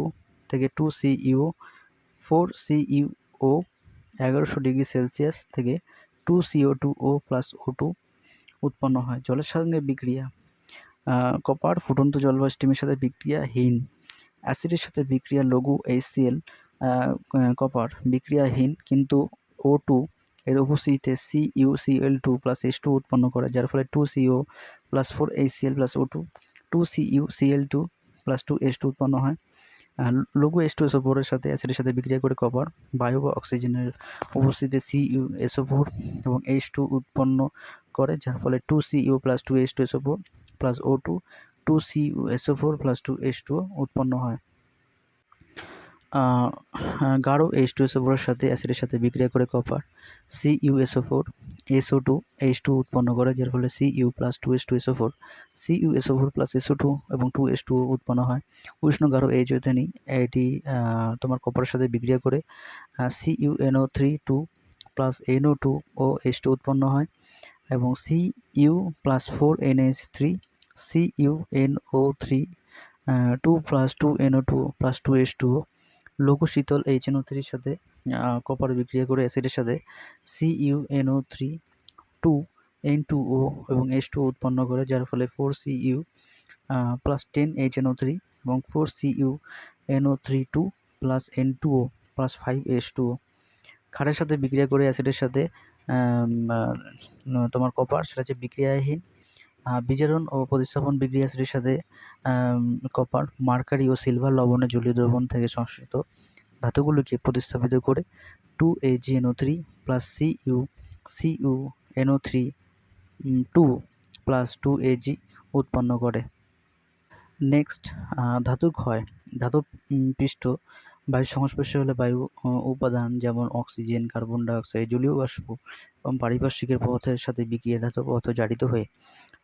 থেকে 2CO 4CuO 1100 ডিগ্রি সেলসিয়াস থেকে 2CO2O প্লাস O2 উৎপন্ন হয়। জলের সঙ্গে বিক্রিয়া। কপার ফুটন্ত জল বা স্টিমের সাথে বিক্রিয়াহীন। অ্যাসিডের সাথে বিক্রিয়া লঘু HCl কপার বিক্রিয়াহীন, কিন্তু O2 এর উপস্থিতিতে CuCl2 প্লাস H2 উৎপন্ন করে, যার ফলে 2CO plus 4HCl plus O2 2CuCl2 plus 2H2 উৎপন্ন হয়। লঘু H2SO4 এর সাথে অ্যাসিডের সাথে বিক্রিয়া করে কপার বায়ু বা অক্সিজেনের উপস্থিতিতে CuSO4 এবং H2 উৎপন্ন করে, যার ফলে 2Cu plus 2H2SO4 plus O2 2CuSO4 plus 2H2O উৎপন্ন হয়। গাঢ় H2SO4 এর সাথে অ্যাসিডের সাথে বিক্রিয়া করে কপার CuSO4 SO2 H2 উৎপন্ন করে, যার ফলে Cu plus 2H2SO4 CuSO4 plus SO2 এবং 2H2O উৎপন্ন হয়। উষ্ণ গাঢ় H2 এটি তোমার কপারের সাথে বিক্রিয়া করে CuNO3 2 প্লাস NO2 ও H2 উৎপন্ন হয় এবং Cu plus 4NH3 CuNO3 2 plus 2NO2 plus 2H2O। লঘু শীতল HNO3 এর সাথে কপার বিক্রিয়া করে অ্যাসিডের সাথে CuNO3 2 N2O এবং H2O উৎপন্ন করে, যার ফলে 4Cu প্লাস 10HNO3 এবং 4CuNO3 2 plus N2O plus 5H2O। ক্ষারের সাথে বিক্রিয়া করে অ্যাসিডের সাথে তোমার কপার, সেটা হচ্ছে বিক্রিয়াহীন। বিজারণ ও প্রতিস্থাপন বিক্রিয়া অ্যাসিডের সাথে কপার মার্কারি ও সিলভার লবণের জলীয় দ্রবণ থেকে সংশ্লিষ্ট ধাতুগুলিকে প্রতিস্থাপিত করে 2AgNO3 plus CuNO3 2 plus 2Ag উৎপন্ন করে। নেক্সট, ধাতুর ক্ষয়। ধাতু পৃষ্ঠ বায়ুর সংস্পর্শে হলে বায়ু উপাদান যেমন অক্সিজেন, কার্বন ডাইঅক্সাইড, জলীয় বাষ্প এবং পারিপার্শ্বিকের পদার্থের সাথে বিক্রিয়া ধাতু পদার্থ জারিত হয়ে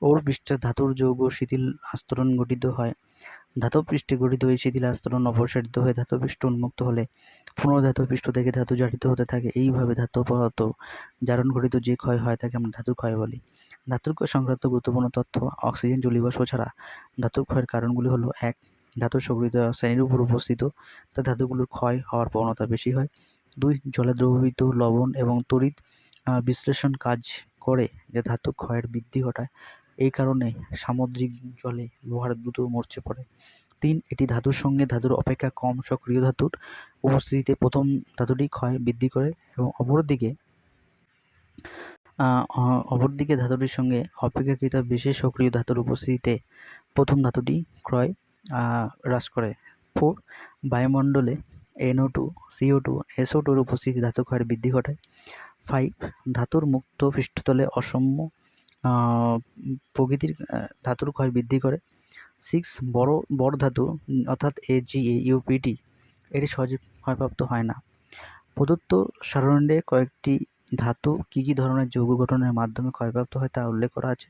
ওর পৃষ্ঠে ধাতুর যৌগ শিথিল আস্তরণ গঠিত হয়। ধাতব পৃষ্ঠে গঠিত এই শিথিল আস্তরণ অপসারিত হয়ে ধাতব পৃষ্ঠ উন্মুক্ত হলে পুনঃ ধাতব পৃষ্ঠ থেকে ধাতু জারিত হতে থাকে। এইভাবে ধাতব পদার্থ জারণ ঘটিত যে ক্ষয় হয় তাকে আমরা ধাতুর ক্ষয় বলি। ধাতুর ক্ষয় সংক্রান্ত গুরুত্বপূর্ণ তথ্য। অক্সিজেন, জলীয় বাষ্প ছাড়া ধাতুর ক্ষয়ের কারণগুলি হলো: 1. ধাতুর সক্রিয় শ্রেণীর উপর উপস্থিত, তা ধাতুগুলোর ক্ষয় হওয়ার প্রবণতা বেশি হয়। 2. জলে দ্রবীভূত লবণ এবং তড়িৎ বিশ্লেষণ কাজ করে যে ধাতু ক্ষয়ের বৃদ্ধি ঘটায়, এই কারণে সামুদ্রিক জলে লোহার দ্রুত মরচে পড়ে। 3. এটি ধাতুর সঙ্গে ধাতুর অপেক্ষা কম সক্রিয় ধাতুর উপস্থিতিতে প্রথম ধাতুটি ক্ষয় বৃদ্ধি করে এবং অপরদিকে ধাতুটির সঙ্গে অপেক্ষাকৃত বেশি সক্রিয় ধাতুর উপস্থিতিতে প্রথম ধাতুটি ক্ষয় হ্রাস করে। 4. বায়ুমণ্ডলে NO2, CO2, SO2 এর উপস্থিতি ধাতু ক্ষয়ের বৃদ্ধি ঘটায়। 5. ধাতুর মুক্ত পৃষ্ঠতলে অসাম্য প্রকৃতির ধাতুর ক্ষয় বৃদ্ধি করে। 6. বড় ধাতু অর্থাৎ AgAUPT এটি সহজে ক্ষয়প্রাপ্ত হয় না। প্রদত্ত সারণীতে কয়েকটি ধাতু কী কী ধরনের যৌগ গঠনের মাধ্যমে ক্ষয়প্রাপ্ত হয় তা উল্লেখ করা আছে।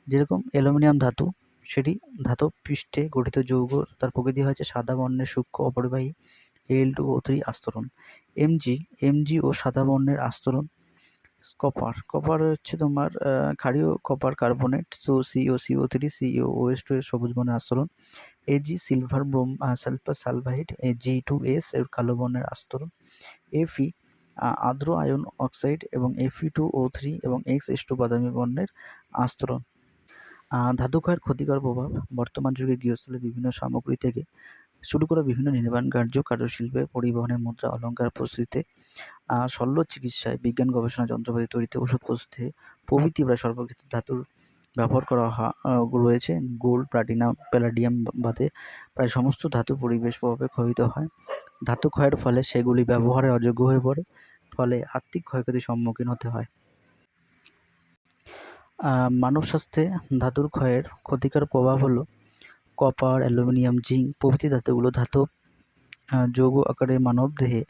যেরকম অ্যালুমিনিয়াম ধাতু, সেটি ধাতব পৃষ্ঠে গঠিত যৌগ, তার প্রকৃতি হচ্ছে সাদা বর্ণের সূক্ষ্ম অপরিবাহী Al2O3 আস্তরণ। Mg ও সাদা বর্ণের আস্তরণ। কপার হচ্ছে তোমার ক্ষারীয় copper carbonate, so COCO3 COOH2 এর সবুজ বর্ণের আস্তরণ। Ag silver sulphur sulphide G2S এর কালো বর্ণের আস্তরণ। Fe আর্দ্র আয়ন অক্সাইড এবং Fe2O3 এবং XH2 বাদামি বর্ণের আস্তরণ। ধাতু ক্ষয়ের ক্ষতিকর প্রভাব। বর্তমান যুগে গৃহস্থলে বিভিন্ন সামগ্রী থেকে শুরু করে বিভিন্ন নির্মাণ কার্য, কারুশিল্পে, পরিবহনে, মুদ্রা, অলঙ্কার প্রস্তুতিতে, শল্য চিকিৎসায়, বিজ্ঞান গবেষণা, যন্ত্রপাতি তৈরিতে, ওষুধ প্রস্তুতে প্রভৃতি প্রায় সর্বক্ষেত্রে ধাতুর ব্যবহার করা রয়েছে। গোল্ড, প্লাটিনাম, প্যালাডিয়াম বাদে প্রায় সমস্ত ধাতু পরিবেশ প্রভাবে ক্ষয়িত হয়। ধাতু ক্ষয়ের ফলে সেগুলি ব্যবহারের অযোগ্য হয়ে পড়ে, ফলে আর্থিক ক্ষয়ক্ষতির সম্মুখীন হতে হয়। মানব স্বাস্থ্যে ধাতুর ক্ষয়ের ক্ষতিকর প্রভাব হলো কপার, অ্যালুমিনিয়াম, জিঙ্ক প্রভৃতি ধাতুগুলো ধাতব যৌগ আকারে মানব দেহে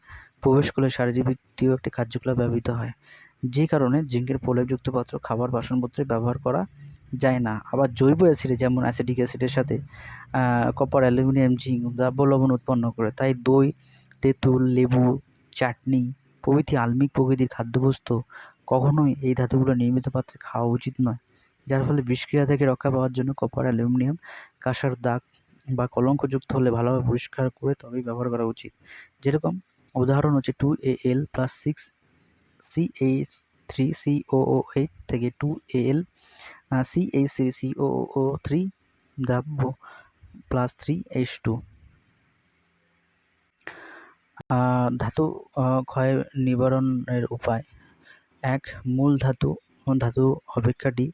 প্রবেশ করলে শারীরবৃত্তীয় একটি কার্যকলাপ ব্যবহৃত হয়, যে কারণে জিঙ্কের প্রলেপযুক্ত পাত্র, খাবার, বাসনপত্রে ব্যবহার করা যায় না। আবার জৈব অ্যাসিডে যেমন অ্যাসিটিক অ্যাসিডের সাথে কপার, অ্যালুমিনিয়াম, জিঙ্ক দ্রাব্য লবণ উৎপন্ন করে। তাই দই, তেঁতুল, লেবু, চাটনি প্রভৃতি আলমিক প্রকৃতির খাদ্যবস্তু কখনোই এই ধাতুগুলো নির্মিত পাত্রে খাওয়া উচিত নয়, যার ফলে বিষক্রিয়া থেকে রক্ষা পাওয়ার জন্য কপার, অ্যালুমিনিয়াম কাঁসার দাগ বা কলঙ্কযুক্ত হলে ভালোভাবে পরিষ্কার করে তবেই ব্যবহার করা উচিত। যেরকম উদাহরণ হচ্ছে 2Al+6 CH3COOH থেকে 2Al CH3COO3 দ্রাব্য +3H2। ধাতু ক্ষয় নিবারণের উপায়। 1. মূল ধাতু অপেক্ষাটি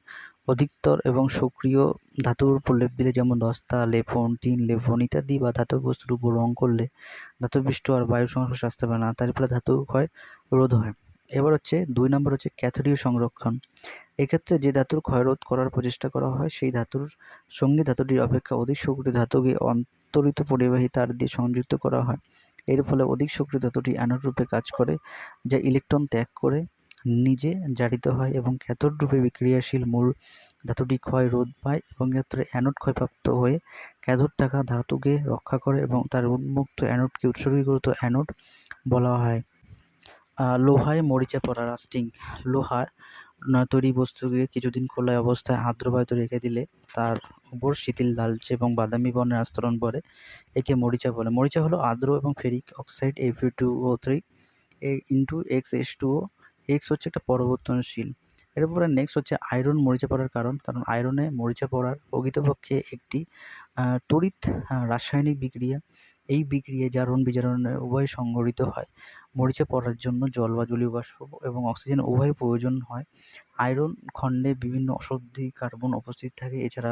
অধিকতর এবং সক্রিয় ধাতুর প্রলেপ দিলে, যেমন দস্তা, লেপন, টিন লেপন ইত্যাদি, বা ধাতব বস্তুর উপর রং করলে ধাতুপৃষ্ঠ আর বায়ুর সংস্পর্শে আসতে পারে না, তার ফলে ধাতু ক্ষয় রোধ হয়। এবার হচ্ছে 2 নম্বর হচ্ছে ক্যাথোডীয় সংরক্ষণ। এক্ষেত্রে যে ধাতুর ক্ষয়রোধ করার প্রচেষ্টা করা হয়, সেই ধাতুর সঙ্গে ধাতুটির অপেক্ষা অধিক সক্রিয় ধাতুকে অন্তরিত পরিবাহী তার দিয়ে সংযুক্ত করা হয়। এর ফলে অধিক সক্রিয় ধাতুটি অ্যানোড রূপে কাজ করে, যা ইলেকট্রন ত্যাগ করে নিজে জারিত হয় এবং ক্যাথোড রূপে বিক্রিয়াশীল মূল ধাতুটি ক্ষয় রোধ পায় এবং ক্ষেত্রে অ্যানোড ক্ষয়প্রাপ্ত হয়ে ক্যাথোড থাকা ধাতুকে রক্ষা করে এবং তার উন্মুক্ত অ্যানোডকে উৎসর্গীকৃত অ্যানোড বলা হয়। লোহায় মরিচা পড়া, রাস্টিং। লোহার তৈরি বস্তুকে কিছুদিন খোলা অবস্থায় আর্দ্র বায়ুতে রেখে দিলে তার উপর শিথিল লালচে এবং বাদামি বর্ণের আস্তরণ পড়ে, একে মরিচা বলে। মরিচা হলো আর্দ্র এবং ferric oxide Fe2O3 into XH2O। X হচ্ছে একটা পরিবর্তনশীল। এরপরে নেক্সট হচ্ছে আয়রন মরিচা পড়ার কারণ আয়রনে মরিচা পড়ার প্রকৃতপক্ষে একটি তড়িৎ রাসায়নিক বিক্রিয়া। এই বিক্রিয়ায় জারণ বিজারণ উভয় সংঘটিত হয়। মরিচা পড়ার জন্য জল বা জলীয় বাষ্প এবং অক্সিজেন উভয় প্রয়োজন হয়। আয়রন খণ্ডে বিভিন্ন অশুদ্ধি কার্বন উপস্থিত থাকে। এছাড়া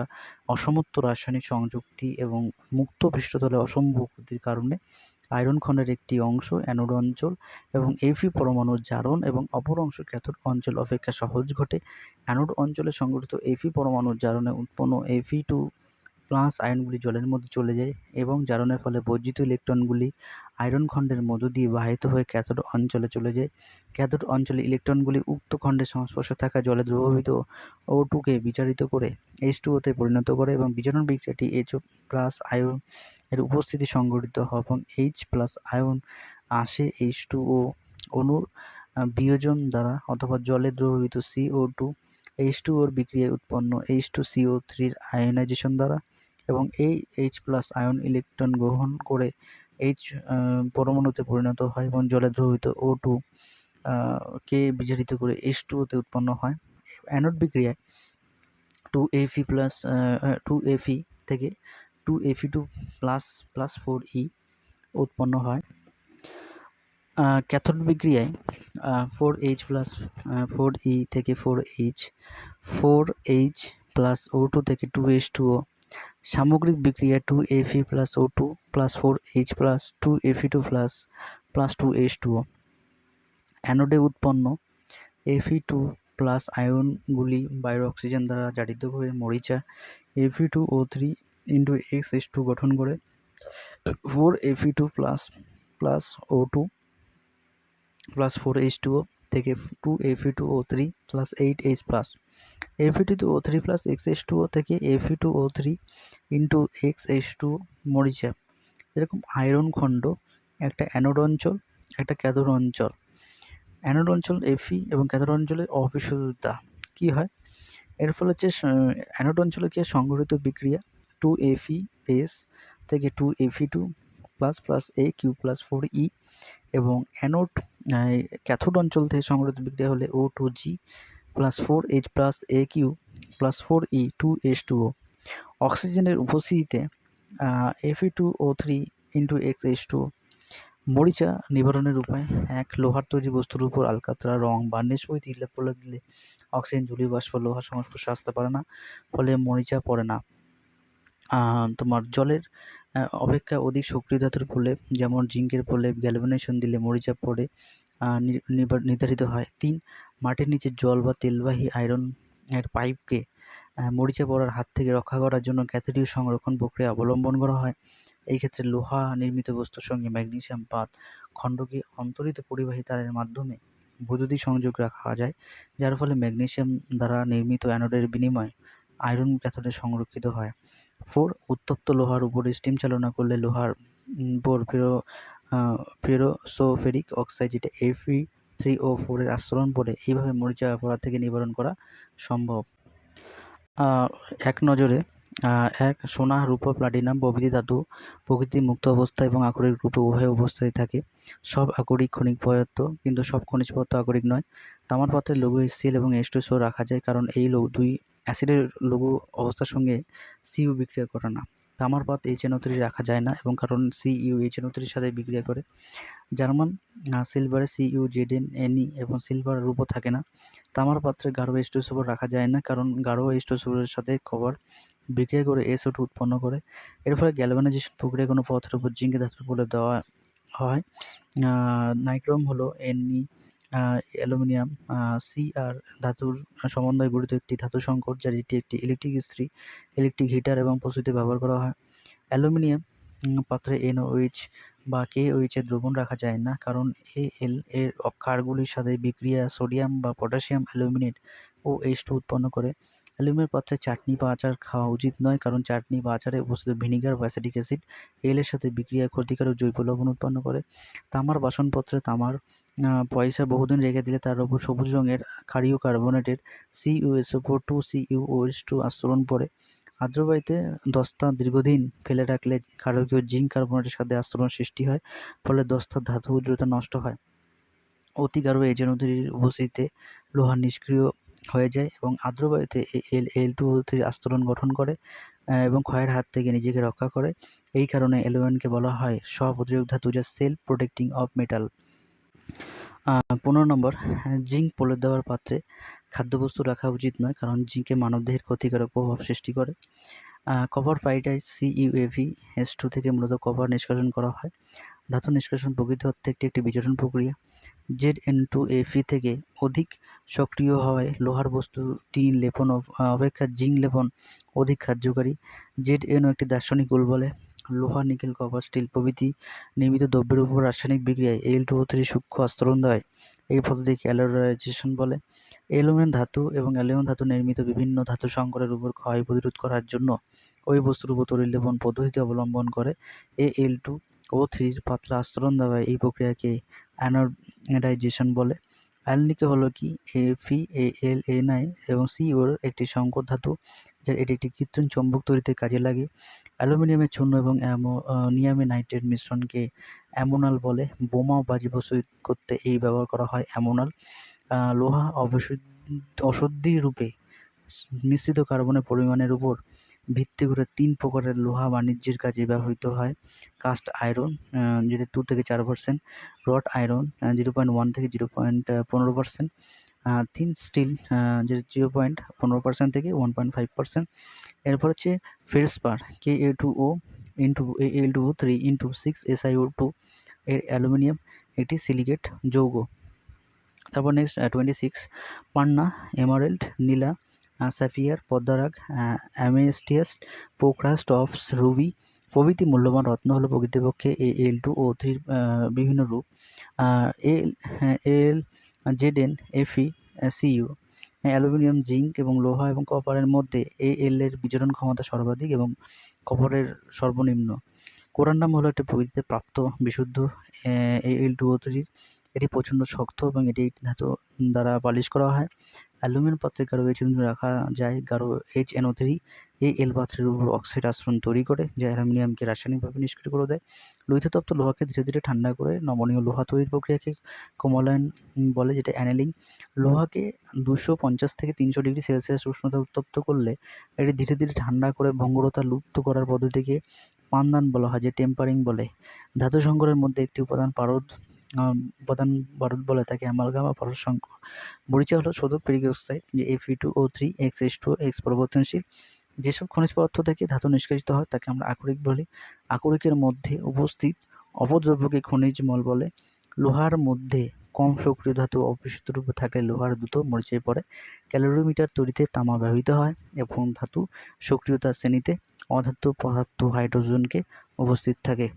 অসমত্ব রাসায়নিক সংযুক্তি এবং মুক্ত পৃষ্ঠতলে অসমপ্রকৃতির কারণে আয়রন খণ্ডের একটি অংশ অ্যানোড অঞ্চল এবং Fe পরমাণুর জারণ এবং অপর অংশ ক্যাথোড অঞ্চল অপেক্ষা সহজ ঘটে। অ্যানোড অঞ্চলে সংঘটিত Fe পরমাণুর জারণে উৎপন্ন Fe2+ আয়নগুলি জলের মধ্যে চলে যায় এবং জারণের ফলে বর্জিত ইলেকট্রনগুলি আয়রন খণ্ডের মধ্য দিয়ে বাহিত হয়ে ক্যাথোড অঞ্চলে চলে যায়। ক্যাথোড অঞ্চলে ইলেকট্রনগুলি উক্ত খণ্ডের সংস্পর্শে থাকা জলে দ্রবীভূত O2কে বিজারিত করে H2O-তে পরিণত করে এবং বিজারণ বিক্রিয়াটি HO+ আয়ন এর উপস্থিতি সংঘটিত হয় এবং H+ আয়ন আসে H2O অণুর বিয়োজন দ্বারা অথবা জলে দ্রবীভূত CO2 H2O-র বিক্রিয়ায় উৎপন্ন H2CO3-র আয়নাইজেশন দ্বারা এবং এই H+ আয়ন ইলেকট্রন গ্রহণ করে H পরমাণুতে পরিণত হয় এবং জলে দ্রবীভূত O2 কে বিজারিত করে H2O-তে উৎপন্ন হয়। অ্যানোড বিক্রিয়ায় 2Fe থেকে 2Fe2++4E উৎপন্ন হয়। ক্যাথোড বিক্রিয়ায় 4H+4E থেকে 4H থেকে 2H2O। সামগ্রিক বিক্রিয়া 2Fe+O2+4H+2Fe2+2H2O। অ্যানোডে উৎপন্ন Fe2+ আয়নগুলি বায়ুর অক্সিজেন দ্বারা জারিত হয়ে মরিচা Fe2O3 × XH2 গঠন করে 4Fe2+ O2 + 4H2O থেকে 2Fe2O3 + 8H+। Fe2O3 + XH2O থেকে Fe2O3 × XH2 মরিচা। এরকম আয়রন খণ্ড একটা অ্যানোড অঞ্চল, একটা ক্যাথোড অঞ্চল। অ্যানোড অঞ্চল Fe এবং ক্যাথোড অঞ্চলে অপরিশুদ্ধতা কী হয়? এর ফলে হচ্ছে অ্যানোড অঞ্চলে কি সংঘটিত বিক্রিয়া 2Fe থেকে 2Fe2+ Aq + 4E এবং অ্যানোড ক্যাথোড অঞ্চল থেকে সংঘটিত বিক্রিয়া হলে O2G + 4H + Aq + 4E 2H2O। অক্সিজেনের উপস্থিতিতে Fe2O3 × XH2O। মরিচা নিবারণের উপায়: 1. লোহার তৈরি বস্তুর উপর আলকাতরা, রং, বার্নিশ প্রভৃতি প্রলেপ দিলে অক্সিজেন, জলীয় বাষ্প লোহার সংস্পর্শে আসতে পারে না, ফলে মরিচা পড়ে না। তোমার জলের অপেক্ষা অধিক সক্রিয় ধাতুর প্রলেপ, যেমন জিঙ্কের প্রলেপ গ্যালভানাইজেশন দিলে মরিচা পড়ে নির্ধারিত হয়। 3. মাটির নিচে জল বা তেলবাহী আয়রনের পাইপকে মরিচা পড়ার হাত থেকে রক্ষা করার জন্য ক্যাথোডীয় সংরক্ষণ প্রক্রিয়া অবলম্বন করা হয়। এই ক্ষেত্রে লোহা নির্মিত বস্তুর সঙ্গে ম্যাগনেসিয়াম পাত খণ্ডকে অন্তরিত পরিবাহী তারের মাধ্যমে বৈদ্যুতিক সংযোগ রাখা যায়, যার ফলে ম্যাগনেসিয়াম দ্বারা নির্মিত অ্যানোডের বিনিময়ে আয়রন ক্যাথোডে সংরক্ষিত হয়। 4. উত্তপ্ত লোহার উপরে স্টিম চালনা করলে লোহার উপর ফেরোসোফেরিক অক্সাইড যেটা Fe3O4 এর আস্তরণ পড়ে। এইভাবে মরিচা পড়া থেকে নিবারণ করা সম্ভব। এক নজরে 1. সোনা, রূপা, প্লাটিনাম প্রভৃতি ধাতু প্রকৃতির মুক্ত অবস্থা এবং আকরিক রূপে উভয় অবস্থায় থাকে। সব আকরিক খনিজ পদার্থ, কিন্তু সব খনিজ পদার্থ আকরিক নয়। তামার পাত্রে লঘু HCl এবং H2SO রাখা যায়, কারণ এই দুই অ্যাসিডের লঘু অবস্থার সঙ্গে Cu বিক্রিয়া করে না। তামার পাত HNO3 রাখা যায় না, এবং কারণ Cu HNO3 সাথে বিক্রিয়া করে। জার্মান সিলভারে CuZnNe এবং সিলভার রূপও থাকে না। তামার পাত্রে গাঢ় H2SO রাখা যায় না, কারণ গাঢ় H2SO এর সাথে কপার বিক্রিয়া করে SO2 উৎপন্ন করে। এর ফলে গ্যালভানাইজেশন প্রক্রিয়ায় কোনো পদার্থের উপর জিঙ্কের ধাতুর প্রলেপ দেওয়া হয়। নাইক্রোম হলো Ne, অ্যালুমিনিয়াম Cr ধাতুর সমন্বয়ে গঠিত একটি ধাতু সংকর, যার এটি একটি ইলেকট্রিক ইস্ত্রি, ইলেকট্রিক হিটার এবং প্রস্তুতিতে ব্যবহার করা হয়। অ্যালুমিনিয়াম পাত্রে NOH বা KOH এর দ্রবণ রাখা যায় না, কারণ Al এর ক্ষারগুলির সাথে বিক্রিয়া সোডিয়াম বা পটাশিয়াম অ্যালুমিনেট ও H2 উৎপন্ন করে। অ্যালুমিনিয়াম পাত্রে চাটনি বা আচার খাওয়া উচিত নয়, কারণ চাটনি বা আচারে উপস্থিত ভিনিগার বা অ্যাসিটিক অ্যাসিড এর সাথে বিক্রিয়ায় ক্ষতিকারক জৈব লবণ উৎপন্ন করে। তামার বাসনপত্রে তামার পয়সা বহুদিন রেখে দিলে তার উপর সবুজ রঙের ক্ষারীয় কার্বনেটের CuSO4 2CuOH2 আস্তরণ পড়ে। আর্দ্র বায়ুতে দস্তা দীর্ঘদিন ফেলে রাখলে ক্ষারকীয় জিঙ্ক কার্বনেটের সাথে আস্তরণ সৃষ্টি হয়, ফলে দস্তার ধাতু উজ্জ্বলতা নষ্ট হয়। অতি গাঢ় HNO3 উপস্থিতিতে লোহা নিষ্ক্রিয় হয়ে যায় এবং আর্দ্র বায়ুতে Al2O3 আস্তরণ গঠন করে এবং ক্ষয়ের হাত থেকে নিজেকে রক্ষা করে। এই কারণে অ্যালুমিনিয়ামকে বলা হয় স্ব-প্রতিরোধক ধাতু, যা self protecting of metal. 15 number, zinc প্রলেপ দেওয়ার পাত্রে খাদ্যবস্তু রাখা উচিত নয়, কারণ জিঙ্কে মানবদেহের ক্ষতিকারক প্রভাব সৃষ্টি করে। কপার পাইরাইট CuAvH2 থেকে মূলত কপার নিষ্কাশন করা হয়। ধাতু নিষ্কাশন প্রকৃত অর্থে একটি বিজারণ প্রক্রিয়া। Zn2Fe থেকে অধিক সক্রিয় হওয়ায় লোহার বস্তুটি লেপন অপেক্ষা জিঙ্ক লেপন অধিক কার্যকারী। Zno একটি দার্শনিক গোল বলে। লোহা, নিকেল, কপার, স্টিল প্রভৃতি নির্মিত দ্রব্যের উপর রাসায়নিক বিক্রিয়ায় Al2O3 সূক্ষ্ম আস্তরণ দেয়। এই পদ্ধতিকে অ্যালোরাইজেশন বলে। অ্যালুমিনিয়াম ধাতু এবং অ্যালুমিনিয়াম ধাতু নির্মিত বিভিন্ন ধাতু সংকরের উপর ক্ষয় প্রতিরোধ করার জন্য ওই বস্তুর উপর তড়িৎ লেপন পদ্ধতি অবলম্বন করে। Al2O3 পাতলা আস্তরণ দেওয়ায় এই প্রক্রিয়াকে অ্যানোডাইজেশন বলে। অ্যালনিকে হলো কি FeAlNi এবং CO একটি সংকর ধাতু, যার এটি একটি কৃত্রিম চৌম্বক তৈরিতে কাজে লাগে। অ্যালুমিনিয়ামের চূর্ণ এবং অ্যামোনিয়ামের নাইট্রেট মিশ্রণকে অ্যামোনাল বলে। বোমা বাজি প্রস্তুত করতে এই ব্যবহার করা হয় অ্যামোনাল। লোহা অশুদ্ধি রূপে মিশ্রিত কার্বনের পরিমাণের উপর ভিত্তি করে 3 প্রকারের লোহা বাণিজ্যের কাজে ব্যবহৃত হয়। কাস্ট আয়রন, যেটা 2 থেকে 4%, রড আয়রন 0.1 থেকে 0.15%, থিন স্টিল যেটা 0.15% থেকে 1.5%। এরপর হচ্ছে ফেলসপার Ka2O Al2O3 × 6SiO2 এর অ্যালুমিনিয়াম একটি সিলিকেট যৌগ। তারপর নেক্সট 26 পান্না, এমারেল্ড, নীলা, স্যাফিয়ার, পদ্মারাগ, অ্যামেস্টিয়াস, পোকরাস, টপস, রুবি প্রভৃতি মূল্যবান রত্ন হলো প্রকৃতপক্ষে Al2O3 বিভিন্ন রূপ। Al, Zn, Fe, Cu aluminium, zinc এবং লোহা এবং কপারের মধ্যে Al এর বিচরণ ক্ষমতা সর্বাধিক এবং কপারের সর্বনিম্ন। কোরান্ডাম হলো একটি প্রকৃতিতে প্রাপ্ত বিশুদ্ধ Al2O3। এটি প্রচণ্ড শক্ত এবং এটি একটি ধাতু দ্বারা পালিশ করা হয়। অ্যালুমিনিয়াম পাত্রে গাঢ় H2 রাখা যায়। গাঢ় HNO3 Al পাত্রের উপর অক্সাইড আস্তরণ তৈরি করে, যা অ্যালুমিনিয়ামকে রাসায়নিকভাবে নিষ্ক্রিয় করে দেয়। লোহিততপ্ত লোহাকে ধীরে ধীরে ঠান্ডা করে নমনীয় লোহা তৈরির প্রক্রিয়াকে কোমলায়ন বলে, যেটা অ্যানেলিং। লোহাকে 250 থেকে 300 ডিগ্রি সেলসিয়াস উষ্ণতায় উত্তপ্ত করলে এটি ধীরে ধীরে ঠান্ডা করে ভঙ্গুরতা লুপ্ত করার পদ্ধতিকে পানদান বলা হয়, যে টেম্পারিং বলে। ধাতু সংকরের মধ্যে একটি উপাদান বারুদ বলে, তাকে অ্যামালগাম বা পারদ সংকর। মরিচা হলো শোধক পেরিক্সাইড, যে Fe2O3 X H2O পরিবর্তনশীল। যেসব খনিজ পদার্থ থেকে ধাতু নিষ্কাশিত হয় তাকে আমরা আকরিক বলি। আকরিকের মধ্যে উপস্থিত অপদ্রব্যকে খনিজ মল বলে। লোহার মধ্যে কম সক্রিয় ধাতু অপরিশোধিত রূপে থাকলে লোহার দ্রুত মরিচায় পড়ে। ক্যালোরিমিটার তৈরিতে তামা ব্যবহৃত হয় এবং ধাতু সক্রিয়তার শ্রেণীতে অধাতু পদার্থ হাইড্রোজেনকে উপস্থিত থাকে।